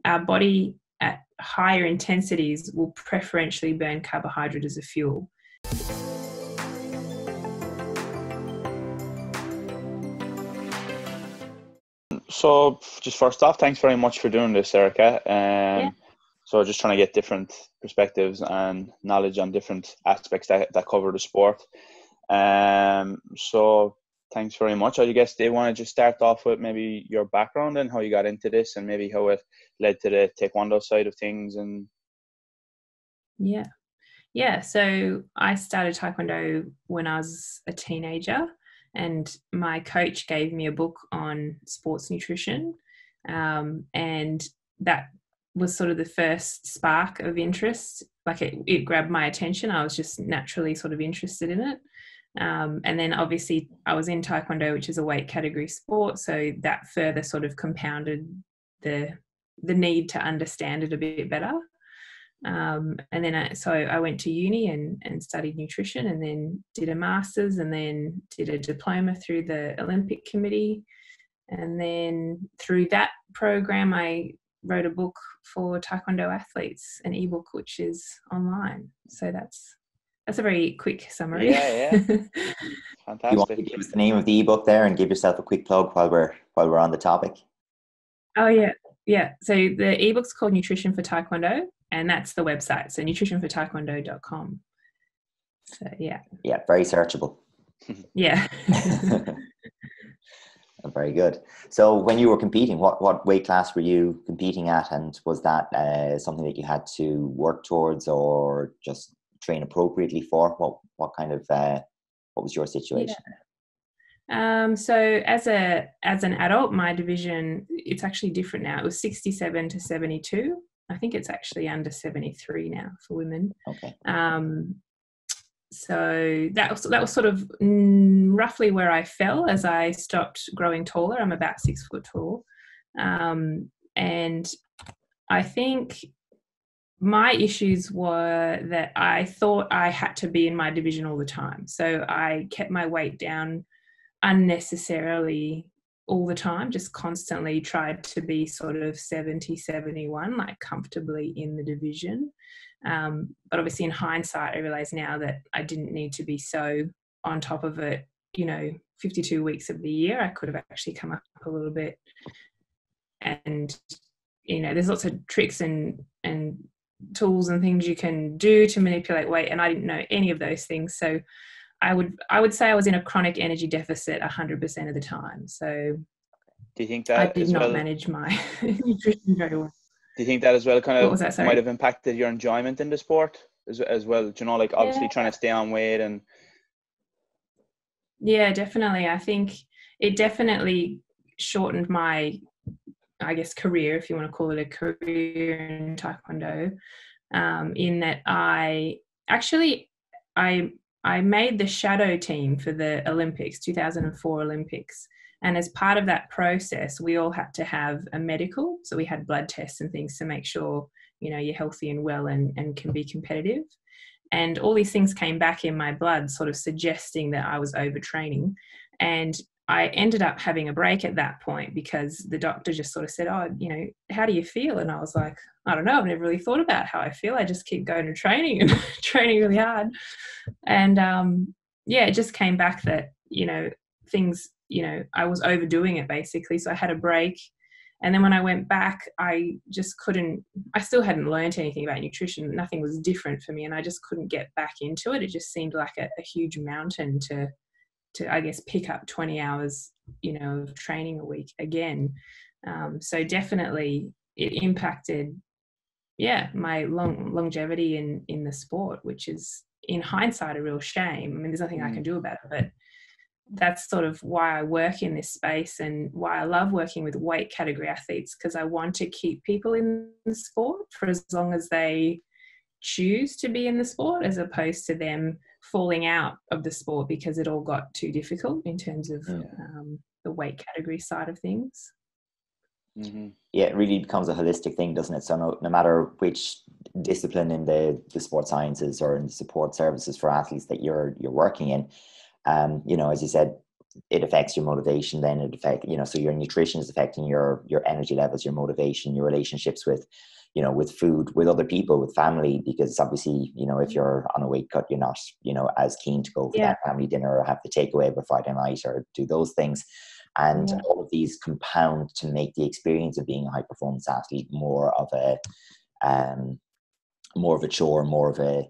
our body at higher intensities will preferentially burn carbohydrate as a fuel. So just first off, thanks very much for doing this, Erica. Yeah. So just trying to get different perspectives and knowledge on different aspects that cover the sport. So thanks very much. I guess they want to just start off with maybe your background and how you got into this, and maybe how it led to the Taekwondo side of things. And yeah. So I started Taekwondo when I was a teenager, and my coach gave me a book on sports nutrition, and that was sort of the first spark of interest. Like it grabbed my attention. I was just naturally sort of interested in it. And then obviously I was in Taekwondo, which is a weight category sport. So that further sort of compounded the need to understand it a bit better. And then I went to uni and studied nutrition, and then did a master's, and then did a diploma through the Olympic Committee. And then through that program, I wrote a book for Taekwondo athletes, an ebook which is online. So that's a very quick summary. Yeah. Fantastic. You want to give us the name of the ebook there and give yourself a quick plug while we're on the topic? Oh yeah. So the ebook's called Nutrition for Taekwondo, and that's the website. So nutritionfortaekwondo.com. So yeah. Yeah, very searchable. Yeah. Very good. So when you were competing, what weight class were you competing at, and was that something that you had to work towards or just train appropriately for? What kind of what was your situation? Yeah. So as an adult, my division, it's actually different now. It was 67 to 72. I think it's actually under 73 now for women. Okay. So that was sort of roughly where I fell as I stopped growing taller. I'm about 6 foot tall. And I think my issues were that I thought I had to be in my division all the time. So I kept my weight down unnecessarily all the time, just constantly tried to be sort of 70, 71, like comfortably in the division. But obviously in hindsight, I realize now that I didn't need to be so on top of it, 52 weeks of the year. I could have actually come up a little bit. And, there's lots of tricks and tools and things you can do to manipulate weight. And I didn't know any of those things. So I would say I was in a chronic energy deficit 100% of the time. So do you think that I did not manage my nutrition very well? Do you think that as well kind of might have impacted your enjoyment in the sport as well? Like obviously trying to stay on weight and... Yeah, definitely. I think it definitely shortened my, I guess, career, if you want to call it a career in Taekwondo, in that I made the shadow team for the Olympics, 2004 Olympics. And as part of that process, we all had to have a medical. So we had blood tests and things to make sure, you're healthy and well and can be competitive. And all these things came back in my blood, sort of suggesting that I was overtraining. And I ended up having a break at that point because the doctor just sort of said, oh, how do you feel? And I was like, I don't know. I've never really thought about how I feel. I just keep going to training and training really hard. And it just came back that, things, I was overdoing it basically. So I had a break. And then when I went back, I still hadn't learned anything about nutrition. Nothing was different for me. And I just couldn't get back into it. It just seemed like a huge mountain to I guess, pick up 20 hours, of training a week again. So definitely it impacted, my longevity in the sport, which is in hindsight a real shame. I mean, there's nothing I can do about it, but that's sort of why I work in this space and why I love working with weight category athletes, because I want to keep people in the sport for as long as they choose to be in the sport, as opposed to them falling out of the sport because it all got too difficult in terms of the weight category side of things. Mm-hmm. Yeah, it really becomes a holistic thing, doesn't it? So no matter which discipline in the sport sciences or in the support services for athletes that you're working in, as you said, it affects your motivation. Then it affects, so your nutrition is affecting your energy levels, your motivation, your relationships with, with food, with other people, with family, because obviously, if you're on a weight cut, you're not, as keen to go for that family dinner or have the takeaway of a Friday night or do those things. And all of these compound to make the experience of being a high performance athlete more of a chore, more of a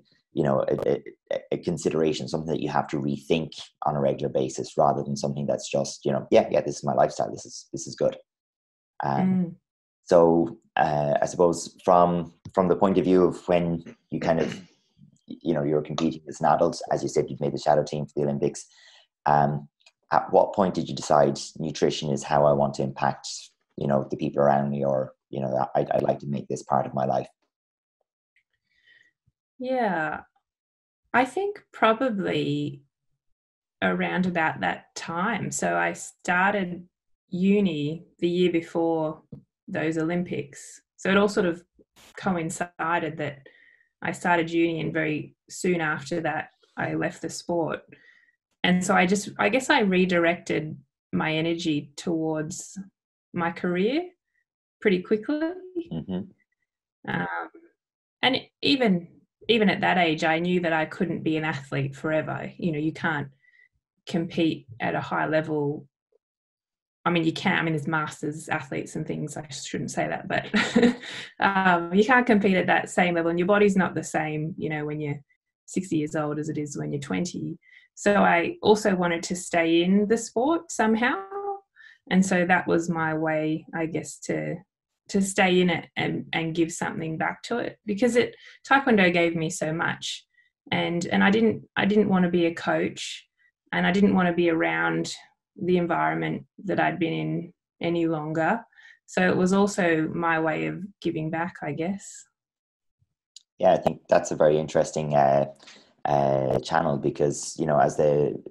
consideration, something that you have to rethink on a regular basis, rather than something that's just, this is my lifestyle. This is good. So I suppose from the point of view of when you kind of, you're competing as an adult, as you said, you've made the shadow team for the Olympics. At what point did you decide nutrition is how I want to impact, the people around me, or, I'd like to make this part of my life? Yeah, I think probably around about that time. So I started uni the year before those Olympics. So it all sort of coincided that I started uni, and very soon after that, I left the sport. And so I guess I redirected my energy towards my career pretty quickly. And even at that age, I knew that I couldn't be an athlete forever. You can't compete at a high level. I mean, you can. I mean, there's masters athletes and things. I shouldn't say that, but you can't compete at that same level, and your body's not the same, when you're 60 years old as it is when you're 20. So I also wanted to stay in the sport somehow, and so that was my way, I guess, to stay in it and give something back to it, because Taekwondo gave me so much, and I didn't want to be a coach, and I didn't want to be around the environment that I'd been in any longer. So it was also my way of giving back, I guess. Yeah, I think that's a very interesting channel, because, as the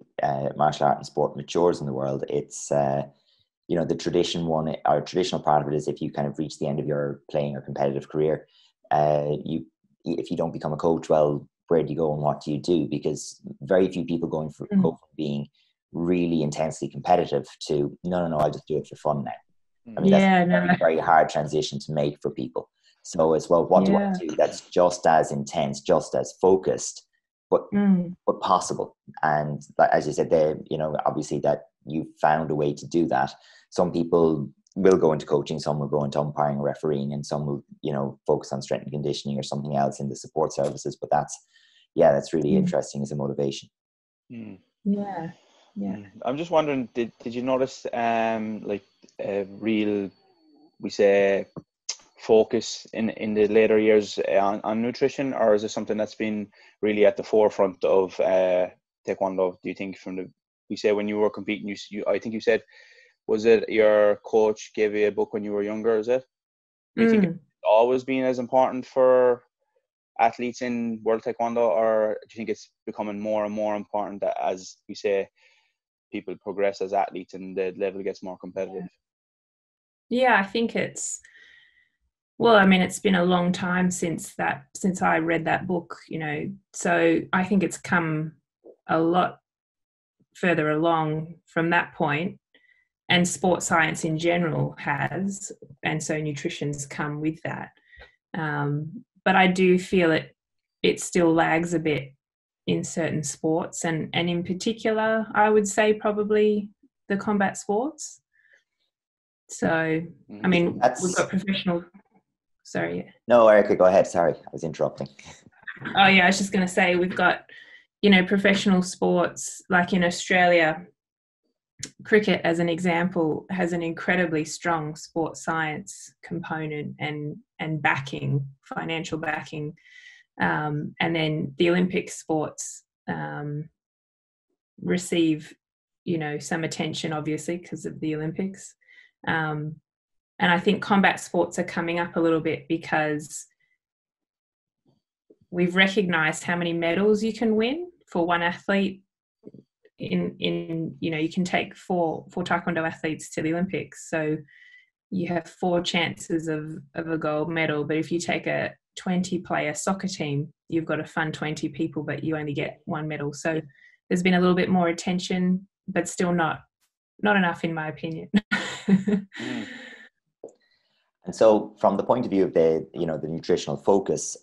martial art and sport matures in the world, it's, the traditional part of it is, if you kind of reach the end of your playing or competitive career, if you don't become a coach, well, where do you go and what do you do? Because very few people go from being really intensely competitive to no, I'll just do it for fun now. I mean, that's a very, very hard transition to make for people. So as well, what do I do that's just as intense, just as focused, but possible? And as you said there, obviously that you found a way to do that. Some people will go into coaching, some will go into umpiring, refereeing, and some will, focus on strength and conditioning or something else in the support services. But that's really interesting as a motivation. Yeah. I'm just wondering, did you notice like a real, we say, focus in the later years on nutrition, or is it something that's been really at the forefront of Taekwondo? Do you think we say when you were competing, I think you said, was it your coach gave you a book when you were younger? Is it? Do you think it's always been as important for athletes in World Taekwondo, or do you think it's becoming more and more important that, as we say, people progress as athletes and the level gets more competitive? Yeah, I think it's been a long time since I read that book, so I think it's come a lot further along from that point, and sports science in general has, and so nutrition's come with that. But I do feel it still lags a bit in certain sports, and in particular, I would say probably the combat sports. So, I mean, we've got professional. Sorry. No, Erica, go ahead. Sorry, I was interrupting. Oh yeah, I was just going to say we've got, professional sports, like in Australia, cricket, as an example, has an incredibly strong sports science component and backing, financial backing. And then the Olympic sports receive, some attention, obviously, because of the Olympics. And I think combat sports are coming up a little bit because we've recognised how many medals you can win for one athlete. In you can take four Taekwondo athletes to the Olympics, so you have 4 chances of a gold medal. But if you take a 20-player soccer team, you've got to fund 20 people, but you only get 1 medal. So there's been a little bit more attention but still not enough in my opinion. Mm. And so from the point of view of the nutritional focus,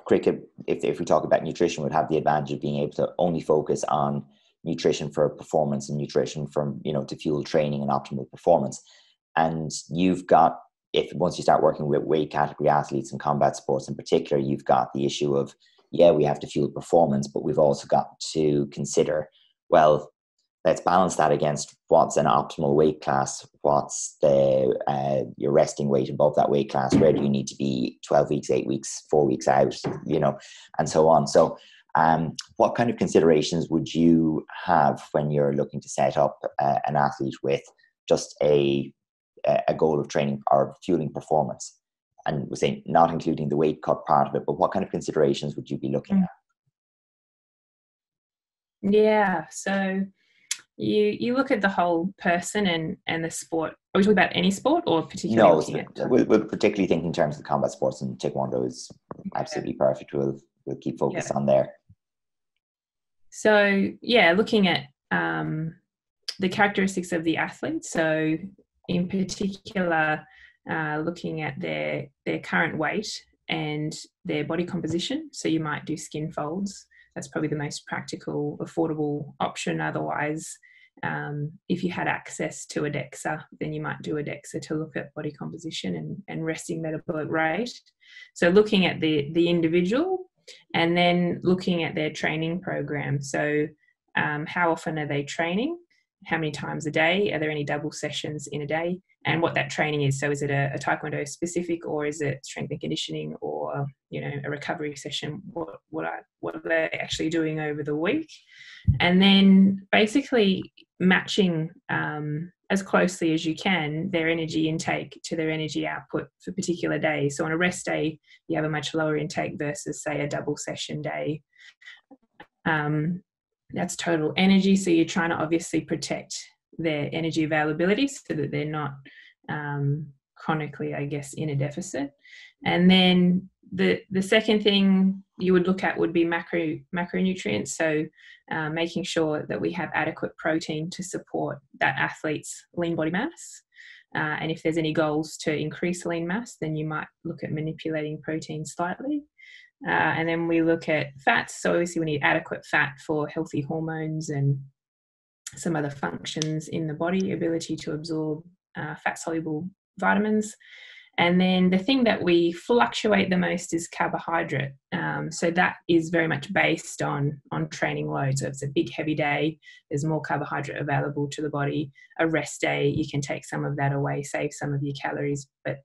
cricket, if we talk about nutrition, would have the advantage of being able to only focus on nutrition for performance and nutrition from, to fuel training and optimal performance. And you've got, once you start working with weight category athletes and combat sports in particular, you've got the issue of, we have to fuel performance, but we've also got to consider, well, let's balance that against what's an optimal weight class, what's your resting weight above that weight class, where do you need to be 12 weeks, 8 weeks, 4 weeks out, and so on. So what kind of considerations would you have when you're looking to set up an athlete with just a goal of training or fueling performance? And we're saying not including the weight cut part of it, but what kind of considerations would you be looking at? Yeah, so you look at the whole person and the sport. Are we talking about any sport or particularly? No, we'll particularly think in terms of combat sports, and Taekwondo is absolutely perfect. We'll keep focused on there. So looking at the characteristics of the athlete. So in particular, looking at their current weight and their body composition. So you might do skin folds. That's probably the most practical, affordable option. Otherwise, if you had access to a DEXA, then you might do a DEXA to look at body composition and resting metabolic rate. So looking at the individual, and then looking at their training program. So how often are they training? How many times a day? Are there any double sessions in a day? And what that training is. So is it a Taekwondo specific, or is it strength and conditioning, or a recovery session? What are they actually doing over the week? And then basically matching as closely as you can their energy intake to their energy output for particular days. So on a rest day, you have a much lower intake versus, say, a double session day. That's total energy. So you're trying to obviously protect their energy availability so that they're not chronically, I guess, in a deficit. And then the second thing you would look at would be macronutrients. So making sure that we have adequate protein to support that athlete's lean body mass. And if there's any goals to increase lean mass, then you might look at manipulating protein slightly. And then we look at fats. So obviously we need adequate fat for healthy hormones and some other functions in the body, ability to absorb fat-soluble vitamins. And then the thing that we fluctuate the most is carbohydrate. So that is very much based on training load. So if it's a big, heavy day, there's more carbohydrate available to the body. A rest day, you can take some of that away, save some of your calories, but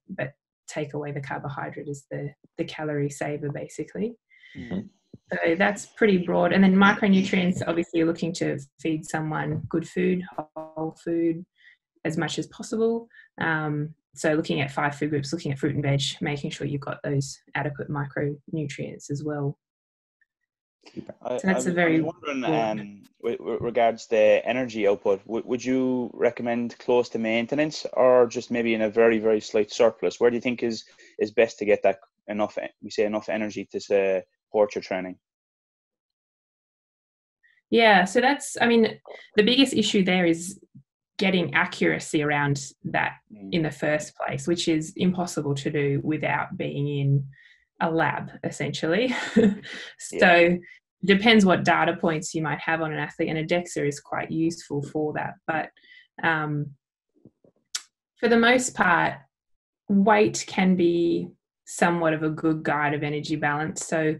take away the carbohydrate as the calorie saver, basically. Mm-hmm. So that's pretty broad. And then micronutrients, obviously you're looking to feed someone good food, whole food, as much as possible. So looking at 5 food groups, looking at fruit and veg, making sure you've got those adequate micronutrients as well. So that's a very... I was wondering, with regards the energy output, would you recommend close to maintenance, or just maybe in a very, very slight surplus? Where do you think is best to get that enough energy to support your training? Yeah, so that's, the biggest issue there is getting accuracy around that in the first place, which is impossible to do without being in a lab, essentially. So depends what data points you might have on an athlete, and a DEXA is quite useful for that. But for the most part, weight can be somewhat of a good guide of energy balance. So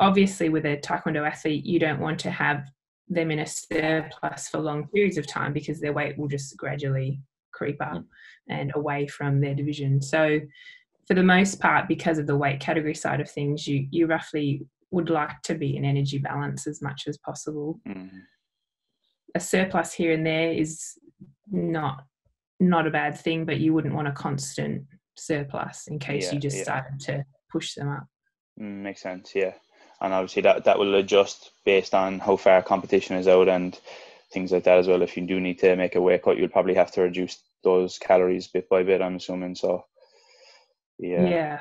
obviously with a Taekwondo athlete, you don't want to have them in a surplus for long periods of time, because their weight will just gradually creep up and away from their division. So for the most part, because of the weight category side of things, you roughly would like to be in energy balance as much as possible. A surplus here and there is not a bad thing, but you wouldn't want a constant surplus in case you just started to push them up. Makes sense, yeah. And obviously that will adjust based on how far competition is out and things like that as well. If you do need to make a weight cut, you'll probably have to reduce those calories bit by bit, I'm assuming. So yeah.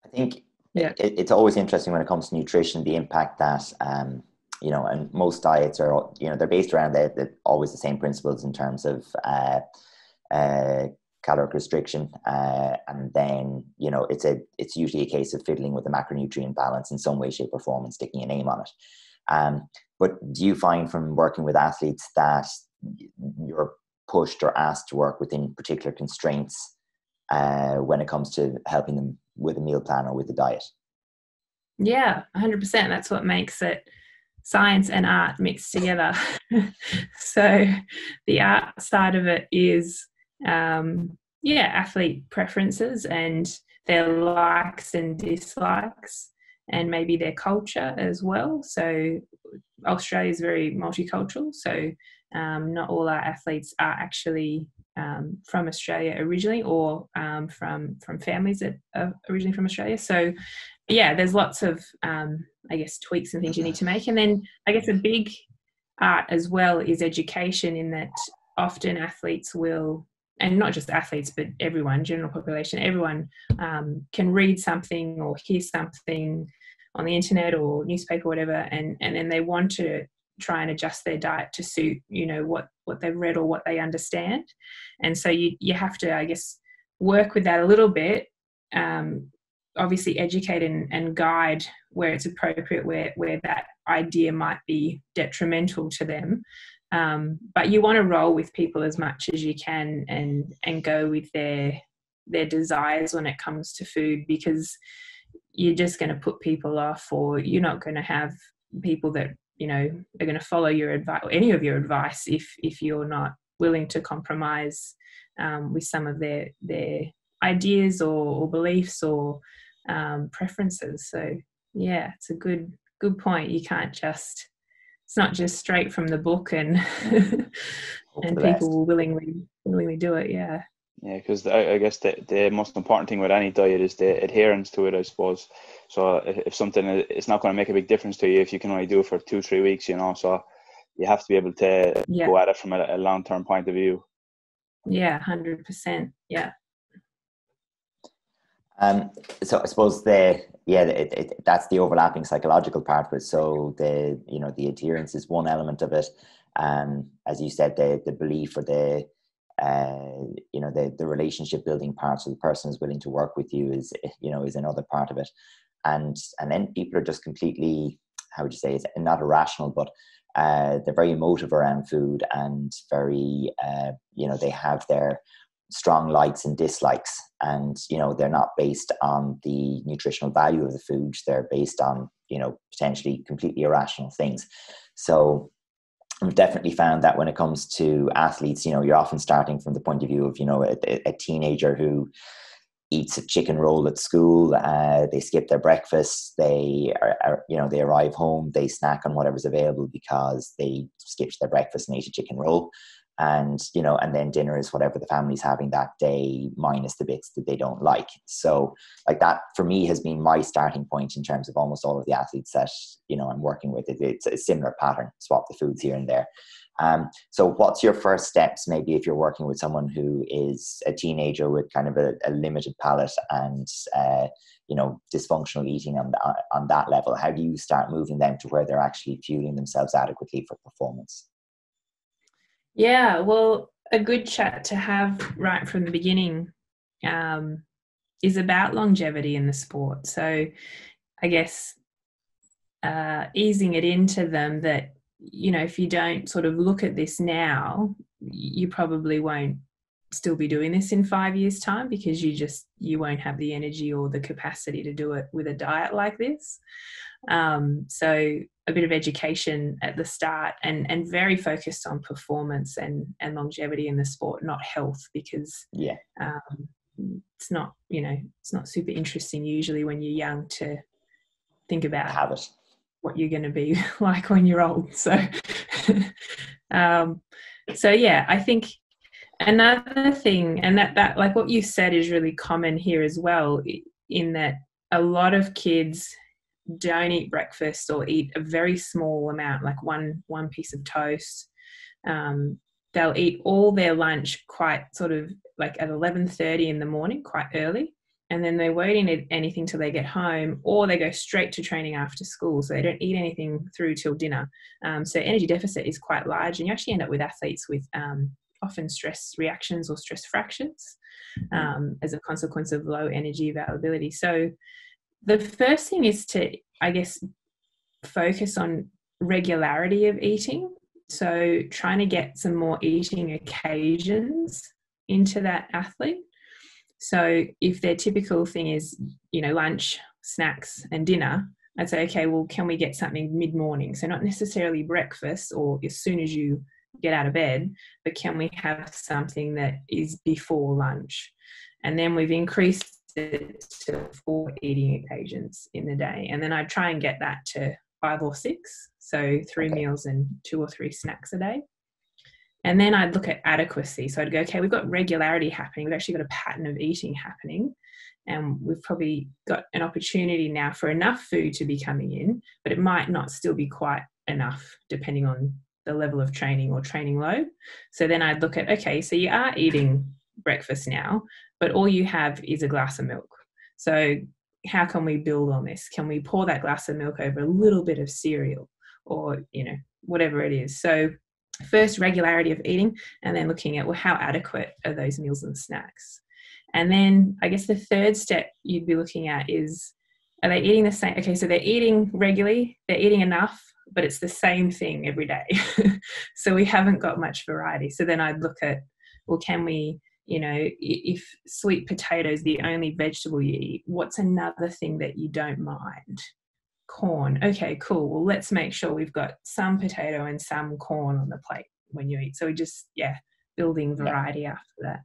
I think it's always interesting when it comes to nutrition, the impact that and most diets are, they're based around always the same principles in terms of caloric restriction, and then it's usually a case of fiddling with the macronutrient balance in some way, shape, or form and sticking a name on it. But do you find from working with athletes that you're pushed or asked to work within particular constraints when it comes to helping them with a meal plan or with the diet? Yeah, 100%. That's what makes it science and art mixed together. So the art side of it is, athlete preferences and their likes and dislikes, and maybe their culture as well. So Australia is very multicultural. So not all our athletes are actually from Australia originally, or from families that are originally from Australia. So yeah, there's lots of tweaks and things you need to make. And then I guess a big art as well is education, in that often athletes will, and not just athletes, but everyone, general population, everyone can read something or hear something on the internet or newspaper, whatever, and then they want to try and adjust their diet to suit, what they've read or what they understand. And so you have to, I guess, work with that a little bit, obviously educate and guide where it's appropriate, where that idea might be detrimental to them. But you want to roll with people as much as you can and go with their desires when it comes to food, because you're just going to put people off, or you're not going to have people that are going to follow your advice or any of your advice if you're not willing to compromise with some of their ideas or beliefs or preferences. So yeah, it's a good point. You can't just, it's not just straight from the book and and people will willingly do it. Yeah, because I guess the most important thing with any diet is the adherence to it, I suppose. So if something, it's not going to make a big difference to you if you can only do it for 2-3 weeks, so you have to be able to go at it from a long-term point of view. Yeah, 100%. Yeah. So I suppose that's the overlapping psychological part of it. So the adherence is one element of it. As you said, the belief or the relationship building parts of the person is willing to work with you is another part of it. And then people are just completely, how would you say, it's not irrational, but they're very emotive around food, and very, they have their strong likes and dislikes, and they're not based on the nutritional value of the food. They're based on potentially completely irrational things. So I've definitely found that when it comes to athletes, you're often starting from the point of view of a teenager who eats a chicken roll at school. They skip their breakfast. They they arrive home, they snack on whatever's available because they skipped their breakfast and ate a chicken roll. And then dinner is whatever the family's having that day, minus the bits that they don't like. So like that for me has been my starting point in terms of almost all of the athletes that I'm working with. It's a similar pattern, swap the foods here and there. So what's your first steps, maybe if you're working with someone who is a teenager with kind of a limited palate and dysfunctional eating on that level? How do you start moving them to where they're actually fueling themselves adequately for performance? Yeah, well, a good chat to have right from the beginning is about longevity in the sport. So I guess easing it into them that, if you don't sort of look at this now, you probably won't still be doing this in 5 years' time, because you won't have the energy or the capacity to do it with a diet like this. So a bit of education at the start, and very focused on performance and longevity in the sport, not health, because it's not super interesting usually when you're young to think about habit, what you're going to be like when you're old. So I think another thing, and that like what you said is really common here as well, in that a lot of kids don't eat breakfast or eat a very small amount, like one piece of toast. They'll eat all their lunch quite sort of like at 11:30 in the morning, quite early, and then they won't eat anything till they get home, or they go straight to training after school, so they don't eat anything through till dinner. So energy deficit is quite large, and you actually end up with athletes with often stress reactions or stress fractures as a consequence of low energy availability. So the first thing is to, I guess, focus on regularity of eating. So trying to get some more eating occasions into that athlete. So if their typical thing is, lunch, snacks and dinner, I'd say, okay, well, can we get something mid-morning? So not necessarily breakfast or as soon as you get out of bed, but can we have something that is before lunch? And then we've increased it to 4 eating occasions in the day. And then I'd try and get that to 5 or 6. So 3 meals and 2 or 3 snacks a day. And then I'd look at adequacy. So I'd go, okay, we've got regularity happening. We've actually got a pattern of eating happening. And we've probably got an opportunity now for enough food to be coming in, but it might not still be quite enough depending on the level of training or training load. So then I'd look at, okay, so you are eating breakfast now, but all you have is a glass of milk. So how can we build on this? Can we pour that glass of milk over a little bit of cereal or, whatever it is? So first, regularity of eating, and then looking at, well, how adequate are those meals and snacks? And then I guess the third step you'd be looking at is, are they eating the same? Okay, so they're eating regularly, they're eating enough, but it's the same thing every day. So we haven't got much variety. So then I'd look at, well, can we, if sweet potato is the only vegetable you eat, what's another thing that you don't mind? Corn. Okay, cool. Well, let's make sure we've got some potato and some corn on the plate when you eat. So we just, building variety after that.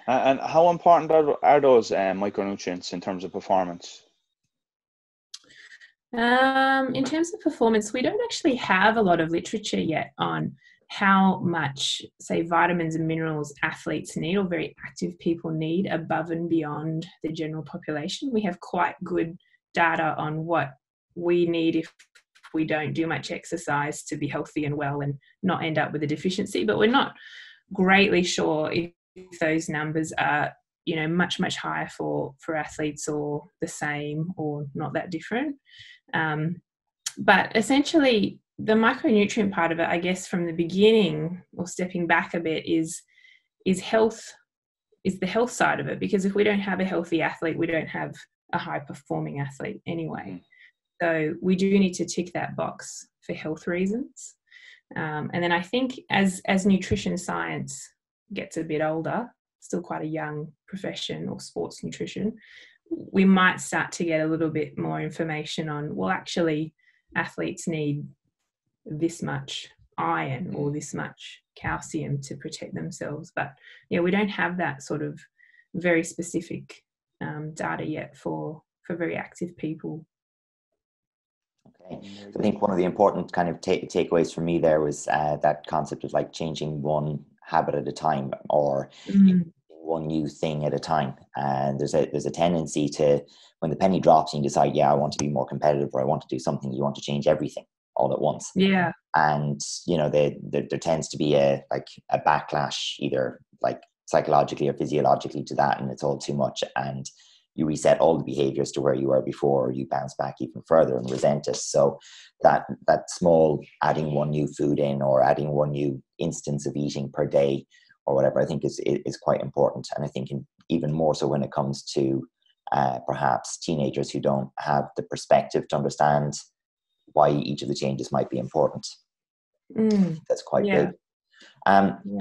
And how important are those micronutrients in terms of performance? In terms of performance, we don't actually have a lot of literature yet on how much, say, vitamins and minerals athletes need or very active people need above and beyond the general population. We have quite good data on what we need if we don't do much exercise to be healthy and well and not end up with a deficiency, but we're not greatly sure if those numbers are much higher for athletes or the same or not that different. But essentially the micronutrient part of it, I guess, from the beginning or stepping back a bit is health, is the health side of it, because if we don't have a healthy athlete, we don't have a high performing athlete anyway. So we do need to tick that box for health reasons. And then I think as nutrition science gets a bit older, still quite a young profession, or sports nutrition, we might start to get a little bit more information on, well, actually athletes need this much iron or this much calcium to protect themselves. But we don't have that sort of very specific data yet for very active people. Okay. So I think one of the important kind of takeaways for me there was that concept of like changing one habit at a time, or one new thing at a time. And there's a tendency to, when the penny drops and you decide, I want to be more competitive, or I want to do something, you want to change everything all at once. Yeah. And there tends to be a backlash, either like psychologically or physiologically, to that, and it's all too much, and you reset all the behaviors to where you were before, or you bounce back even further and resent it. So that small adding one new food in, or adding one new instance of eating per day or whatever, I think is quite important. And I think even more so when it comes to perhaps teenagers who don't have the perspective to understand why each of the changes might be important. That's quite big.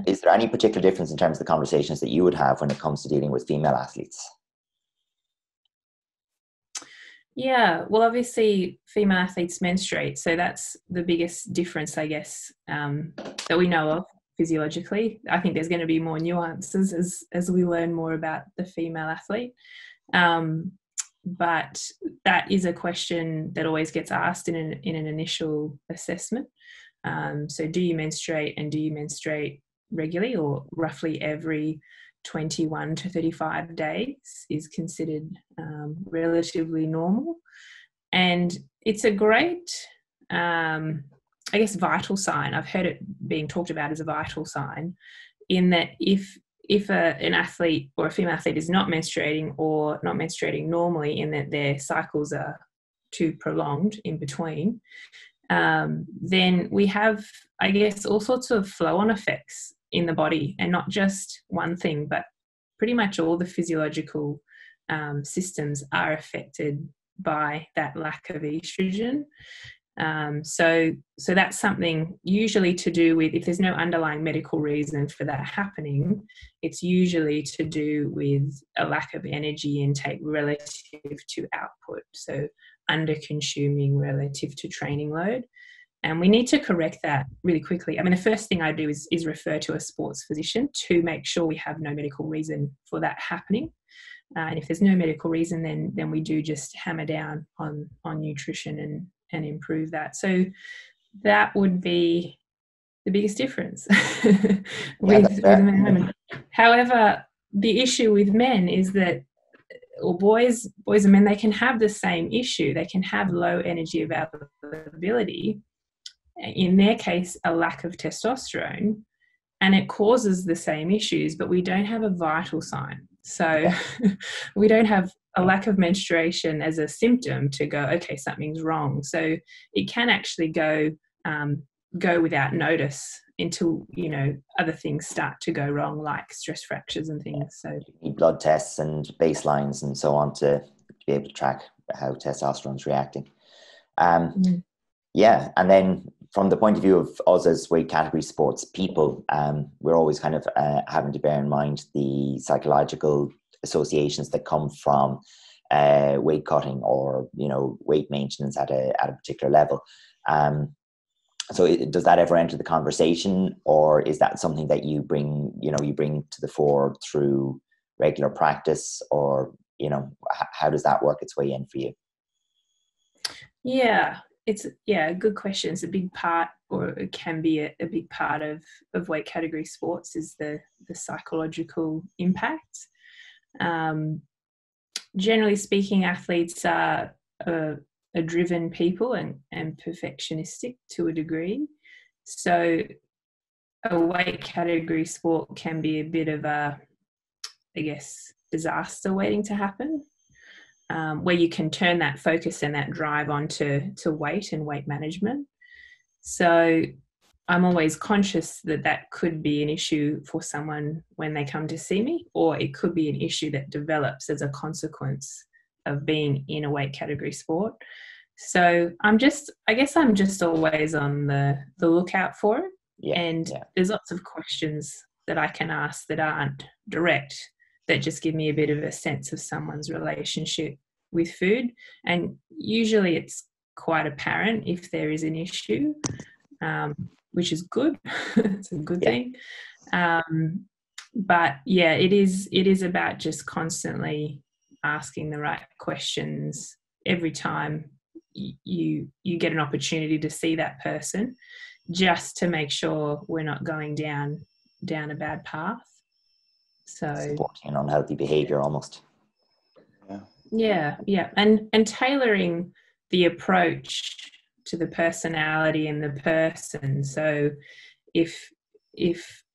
Is there any particular difference in terms of the conversations that you would have when it comes to dealing with female athletes? Yeah, well, obviously female athletes menstruate, so that's the biggest difference, I guess, that we know of physiologically. I think there's going to be more nuances as we learn more about the female athlete. But that is a question that always gets asked in an initial assessment. So do you menstruate, and do you menstruate regularly, or roughly every 21 to 35 days is considered relatively normal? And it's a great, I guess, vital sign. I've heard it being talked about as a vital sign, in that if an athlete or a female athlete is not menstruating or not menstruating normally, in that their cycles are too prolonged in between, then we have, I guess, all sorts of flow-on effects in the body, and not just one thing, but pretty much all the physiological systems are affected by that lack of estrogen. So that's something usually to do with, if there's no underlying medical reason for that happening, it's usually to do with a lack of energy intake relative to output. So under consuming relative to training load. And we need to correct that really quickly. I mean, the first thing I do is refer to a sports physician to make sure we have no medical reason for that happening. And if there's no medical reason, then we do just hammer down on nutrition and improve that. So that would be the biggest difference with men and women. However, the issue with men is that, or boys and men, they can have the same issue. They can have low energy availability. In their case, a lack of testosterone, and it causes the same issues, but we don't have a vital sign. So we don't have a lack of menstruation as a symptom to go, okay, something's wrong. So it can actually go without notice until, other things start to go wrong, like stress fractures and things. So you need blood tests and baselines and so on to be able to track how testosterone's reacting. Yeah, and then from the point of view of us as weight category sports people, we're always kind of having to bear in mind the psychological associations that come from weight cutting or weight maintenance at a particular level. So does that ever enter the conversation, or is that something that you bring to the fore through regular practice, or how does that work its way in for you? Yeah. It's a good question. It's a big part, or it can be a big part of weight category sports, is the psychological impact. Generally speaking, athletes are driven people and perfectionistic to a degree. So a weight category sport can be a bit of a, I guess, disaster waiting to happen. Where you can turn that focus and that drive onto weight and weight management. So I'm always conscious that could be an issue for someone when they come to see me, or it could be an issue that develops as a consequence of being in a weight category sport. So I guess I'm just always on the lookout for it. There's lots of questions that I can ask that aren't direct, that just give me a bit of a sense of someone's relationship with food. And usually it's quite apparent if there is an issue, which is good. It's a good thing. But yeah, it is about just constantly asking the right questions every time you get an opportunity to see that person, just to make sure we're not going down a bad path. So supporting an unhealthy behavior almost. Yeah. And tailoring the approach to the personality and the person. So if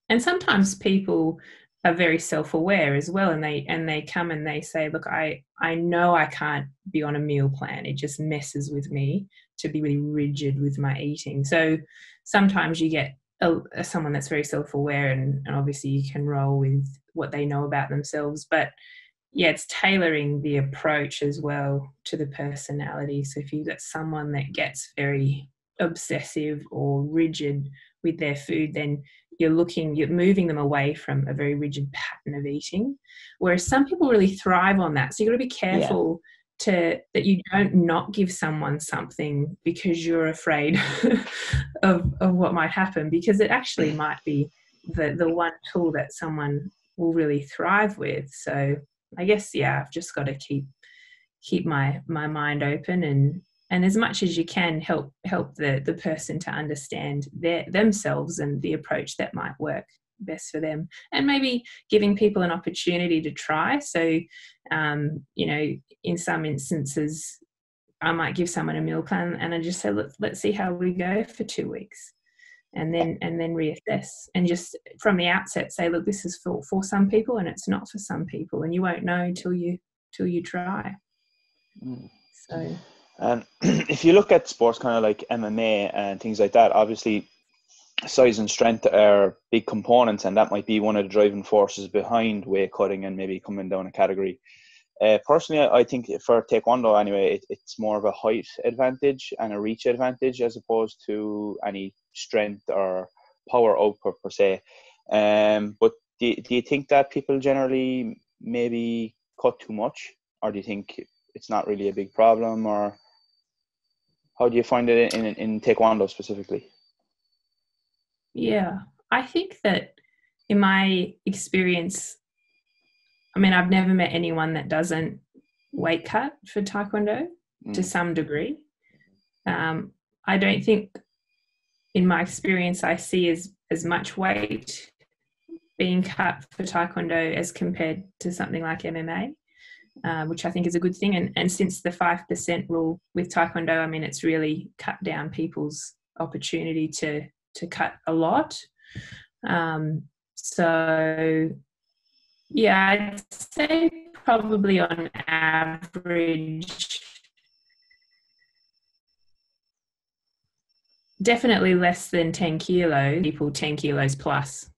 and sometimes people are very self-aware as well, and they come and they say, look, I know I can't be on a meal plan. It just messes with me to be really rigid with my eating. So sometimes you get someone that's very self-aware, and obviously you can roll with what they know about themselves. But yeah, it's tailoring the approach as well to the personality. So if you've got someone that gets very obsessive or rigid with their food, then you're moving them away from a very rigid pattern of eating. Whereas some people really thrive on that. So you've got to be careful that you don't not give someone something because you're afraid of what might happen, because it actually might be the one tool that someone will really thrive with. So I guess, I've just got to keep my mind open and as much as you can help the person to understand themselves and the approach that might work best for them, and maybe giving people an opportunity to try. So, in some instances, I might give someone a meal plan and I just say, let's see how we go for 2 weeks. and then reassess, and just from the outset say, look, this is for some people and it's not for some people, and you won't know till you try. So and if you look at sports kind of like MMA and things like that, obviously size and strength are big components, and that might be one of the driving forces behind weight cutting and maybe coming down a category. Personally, I think for Taekwondo anyway, it's more of a height advantage and a reach advantage as opposed to any strength or power output per se. But do you think that people generally maybe cut too much, or do you think it's not really a big problem, or how do you find it in Taekwondo specifically? Yeah, I think that in my experience, I mean, I've never met anyone that doesn't weight cut for Taekwondo to some degree. I don't think in my experience I see as much weight being cut for Taekwondo as compared to something like MMA, which I think is a good thing. And since the 5% rule with Taekwondo, I mean, it's really cut down people's opportunity to cut a lot. So yeah, I'd say probably on average, definitely less than 10 kilos, people 10 kilos plus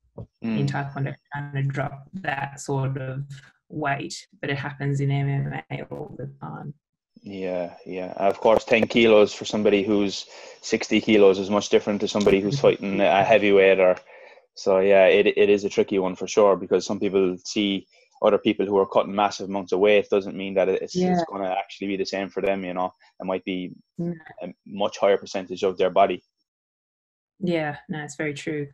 in Taekwondo kind of drop that sort of weight, but it happens in MMA all the time. Yeah. Of course, 10 kilos for somebody who's 60 kilos is much different to somebody who's fighting a heavyweight. So yeah, it is a tricky one for sure, because some people see other people who are cutting massive amounts of weight doesn't mean that it's going to actually be the same for them. You know, it might be a much higher percentage of their body. Yeah, no, it's very true.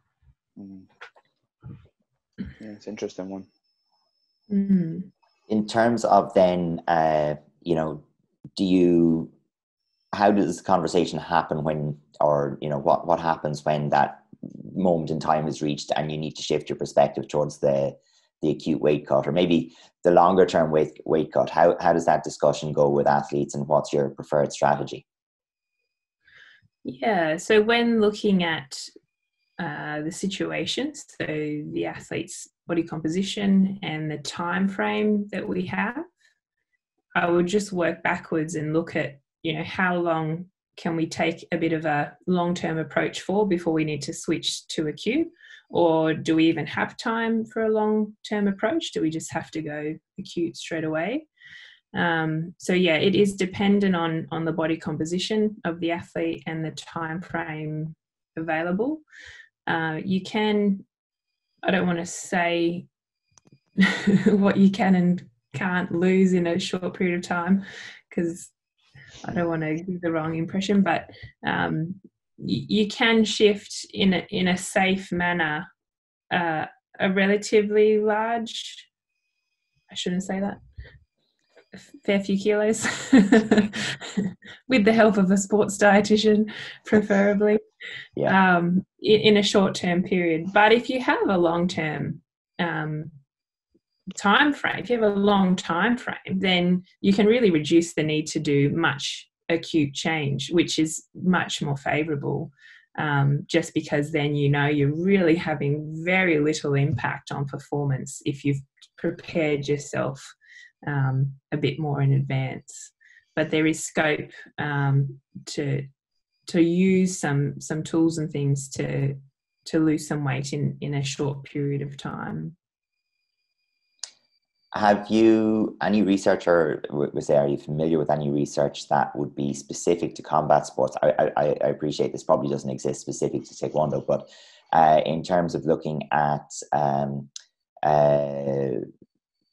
Yeah, it's an interesting one. In terms of then, how does this conversation happen when, or, what happens when that moment in time is reached and you need to shift your perspective towards the acute weight cut, or maybe the longer term weight cut? How does that discussion go with athletes, and what's your preferred strategy? Yeah, so when looking at the situations, so the athlete's body composition and the time frame that we have, I would just work backwards and look at, how long can we take a bit of a long-term approach for before we need to switch to acute, or do we even have time for a long-term approach? Do we just have to go acute straight away? So yeah, it is dependent on the body composition of the athlete and the time frame available. You can, I don't want to say what you can and can't lose in a short period of time, because I don't want to give the wrong impression, but you can shift in a safe manner a relatively large, I shouldn't say that, a fair few kilos with the help of a sports dietitian, preferably, in a short-term period. But if you have a long-term time frame, if you have a long time frame, then you can really reduce the need to do much acute change, which is much more favorable, just because then you're really having very little impact on performance if you've prepared yourself a bit more in advance. But there is scope to use some tools and things to lose some weight in a short period of time. Have you any research, or are you familiar with any research that would be specific to combat sports? I appreciate this probably doesn't exist specific to Taekwondo, but in terms of looking at,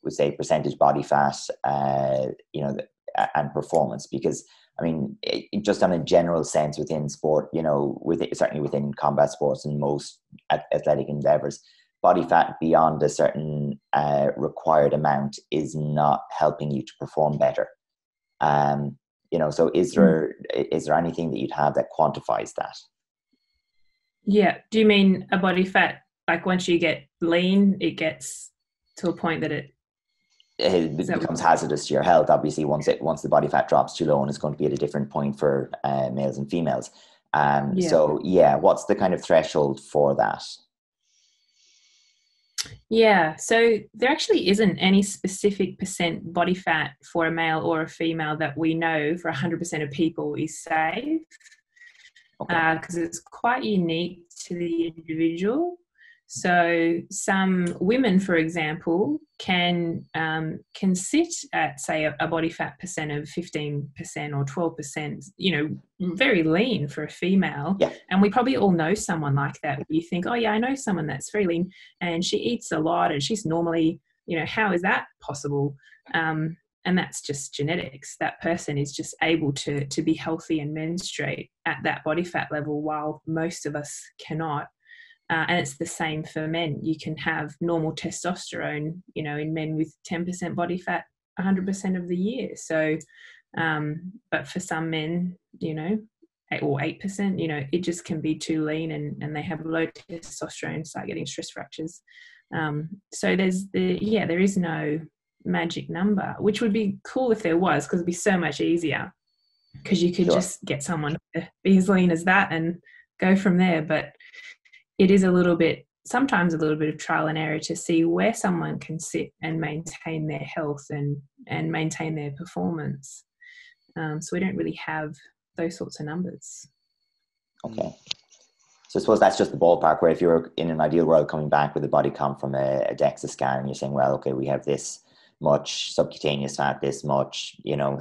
would say percentage body fat, and performance, because I mean, just on a general sense within sport, certainly within combat sports and most athletic endeavors, body fat beyond a certain required amount is not helping you to perform better. So is there anything that you'd have that quantifies that? Yeah. Do you mean a body fat, like once you get lean, it gets to a point that it becomes hazardous to your health? Obviously, once the body fat drops too low, and it's going to be at a different point for males and females. So yeah, what's the kind of threshold for that? Yeah, so there actually isn't any specific percent body fat for a male or a female that we know for 100% of people is safe, because it's quite unique to the individual. So some women, for example, can sit at, say, a body fat percent of 15% or 12%, you know, very lean for a female. Yeah. And we probably all know someone like that. You think, oh yeah, I know someone that's very lean and she eats a lot and she's normally, you know, how is that possible? And that's just genetics. That person is just able to be healthy and menstruate at that body fat level, while most of us cannot. And it's the same for men. You can have normal testosterone, you know, in men with 10% body fat 100% of the year. So, but for some men, you know, 8%, you know, it just can be too lean and they have low testosterone, start getting stress fractures. So there is no magic number, which would be cool if there was, because it'd be so much easier, because you could just get someone to be as lean as that and go from there. But it is sometimes a little bit of trial and error to see where someone can sit and maintain their health and maintain their performance. So we don't really have those sorts of numbers. Okay. So I suppose that's just the ballpark, where if you're in an ideal world coming back with a body comp from a DEXA scan, and you're saying, well, okay, we have this much subcutaneous fat, this much, you know,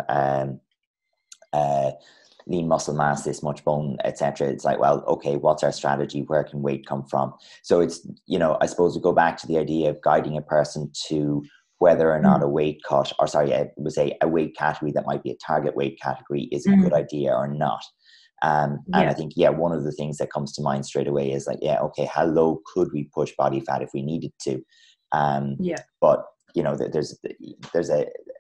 lean muscle mass, this much bone, etc. It's like, well, okay, what's our strategy? Where can weight come from? So it's, you know, I suppose we go back to the idea of guiding a person to whether or not a weight cut, or sorry, I would say a weight category that might be a target weight category is a good idea or not. And I think, one of the things that comes to mind straight away is like, okay, how low could we push body fat if we needed to? But, you know, there's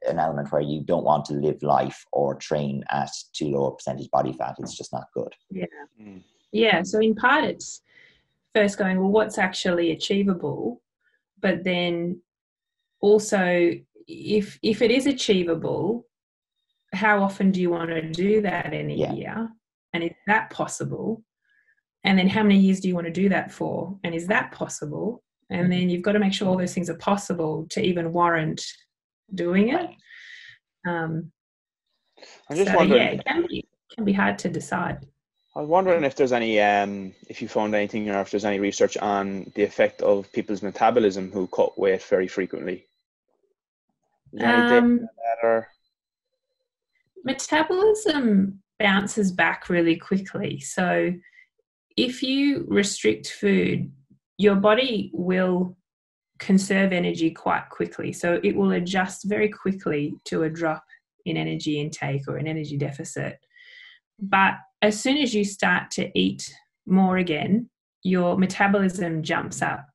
an element where you don't want to live life or train at too low a percentage body fat. It's just not good. Yeah. So in part, it's first going, well, what's actually achievable? But then also, if it is achievable, how often do you want to do that in a year? And is that possible? And then how many years do you want to do that for? And is that possible? And then you've got to make sure all those things are possible to even warrant doing it. I'm just wondering. It can be hard to decide. I was wondering if there's any, if you found anything, or if there's any research on the effect of people's metabolism who cut weight very frequently. Is there any data on that, or? Metabolism bounces back really quickly. So if you restrict food, your body will conserve energy quite quickly. So it will adjust very quickly to a drop in energy intake or an energy deficit. But as soon as you start to eat more again, your metabolism jumps up